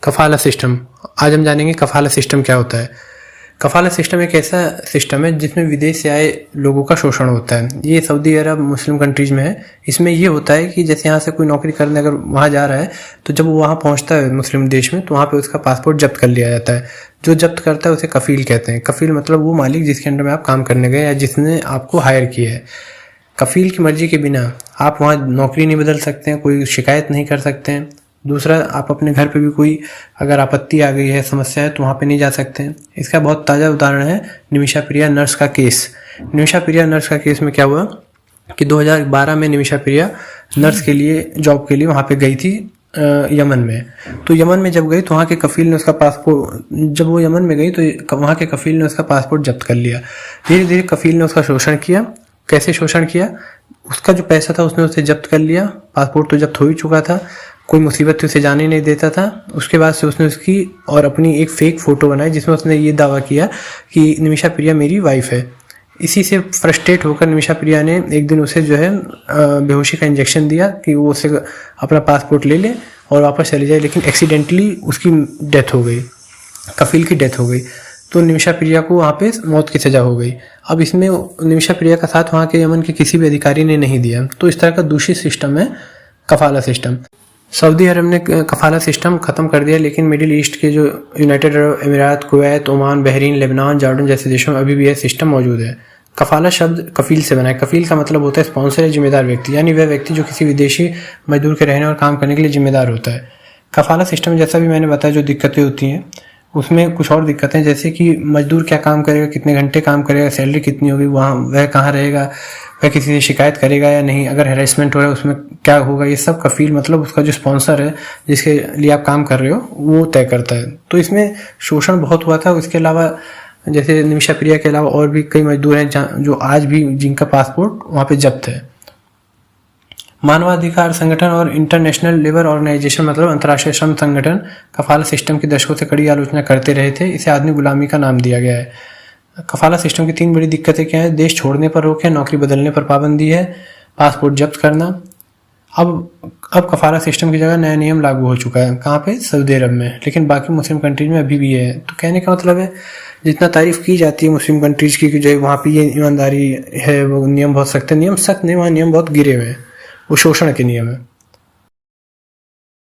कफाला system. आज हम जानेंगे कफाला सिस्टम क्या होता है। कफाला सिस्टम एक ऐसा सिस्टम है जिसमें विदेश से आए लोगों का शोषण होता है। ये सऊदी अरब मुस्लिम कंट्रीज में है। इसमें ये होता है कि जैसे यहाँ से कोई नौकरी करने अगर वहाँ जा रहा है तो जब वो वहाँ पहुँचता है मुस्लिम देश में तो वहाँ पे उसका पासपोर्ट जब्त कर लिया जाता है। जो जब्त करता है उसे कफील कहते हैं। कफील मतलब वो मालिक जिसके अंडर में आप काम करने गए या जिसने आपको हायर किया है। कफील की मर्जी के बिना आप वहाँ नौकरी नहीं बदल सकते हैं, कोई शिकायत नहीं कर सकते हैं। दूसरा, आप अपने घर पे भी कोई अगर आपत्ति आ गई है, समस्या है, तो वहाँ पे नहीं जा सकते हैं। इसका बहुत ताज़ा उदाहरण है निमिषा प्रिया नर्स का केस। निमिषा प्रिया नर्स का केस में क्या हुआ कि 2012 में निमिषा प्रिया नर्स के लिए जॉब के लिए वहाँ पे गई थी यमन में। तो यमन में जब गई तो वहाँ के कफील ने उसका पासपोर्ट, जब वो यमन में गई तो वहाँ के कफील ने उसका पासपोर्ट जब्त कर लिया। धीरे धीरे कफील ने उसका शोषण किया। कैसे शोषण किया? उसका जो पैसा था उसने उसे जब्त कर लिया। पासपोर्ट तो जब्त हो ही चुका था, कोई मुसीबत थी, उसे जाने नहीं देता था। उसके बाद से उसने उसकी और अपनी एक फेक फ़ोटो बनाई जिसमें उसने ये दावा किया कि निमिषा प्रिया मेरी वाइफ है। इसी से फ्रस्ट्रेट होकर निमिषा प्रिया ने एक दिन उसे जो है बेहोशी का इंजेक्शन दिया कि वो उसे अपना पासपोर्ट ले ले और वापस चले जाए, लेकिन एक्सीडेंटली उसकी डेथ हो गई, कफील की डेथ हो गई। तो निमिषा प्रिया को वहाँ पे मौत की सज़ा हो गई। अब इसमें निमिषा प्रिया का साथ वहाँ के यमन के किसी भी अधिकारी ने नहीं दिया। तो इस तरह का दूषित सिस्टम है कफाला सिस्टम। सऊदी अरब ने कफाला सिस्टम ख़त्म कर दिया, लेकिन मिडिल ईस्ट के जो यूनाइटेड अरब अमीरात, Kuwait, Oman, Bahrain, Lebanon, Jordan जैसे देशों में अभी भी यह सिस्टम मौजूद है। कफाला शब्द कफील से बना है। कफील का मतलब होता है स्पॉन्सर या जिम्मेदार व्यक्ति, यानी वह व्यक्ति जो किसी विदेशी मजदूर के रहने और काम करने के लिए जिम्मेदार होता है। कफाला सिस्टम जैसा भी मैंने बताया जो दिक्कतें होती हैं उसमें कुछ और दिक्कतें, जैसे कि मजदूर क्या काम करेगा, कितने घंटे काम करेगा, सैलरी कितनी होगी, वहाँ वह कहाँ रहेगा, वह किसी से शिकायत करेगा या नहीं, अगर हैरेसमेंट हो रहा है उसमें क्या होगा, ये सब कफील मतलब उसका जो स्पॉन्सर है जिसके लिए आप काम कर रहे हो वो तय करता है। तो इसमें शोषण बहुत हुआ था। इसके अलावा जैसे निमिषा प्रिया के अलावा और भी कई मजदूर हैं जो आज भी जिनका पासपोर्ट वहाँ पे जब्त है। मानवाधिकार संगठन और इंटरनेशनल लेबर ऑर्गेनाइजेशन मतलब अंतर्राष्ट्रीय श्रम संगठन कफाला सिस्टम की दशकों से कड़ी आलोचना करते रहे थे। इसे आदमी गुलामी का नाम दिया गया है। कफाला सिस्टम की 3 बड़ी दिक्कतें क्या हैं? देश छोड़ने पर रोक है, नौकरी बदलने पर पाबंदी है, पासपोर्ट जब्त करना। अब कफाला सिस्टम की जगह नया नियम लागू हो चुका है। कहाँ पे? सऊदी अरब में। लेकिन बाकी मुस्लिम कंट्रीज में अभी भी है। तो कहने का मतलब है जितना तारीफ की जाती है मुस्लिम कंट्रीज की कि जो वहाँ पे ये ईमानदारी है, वो नियम बहुत सख्त है, नियम सख्त नहीं, वहाँ नियम बहुत गिरे हुए हैं, वो शोषण के नियम है।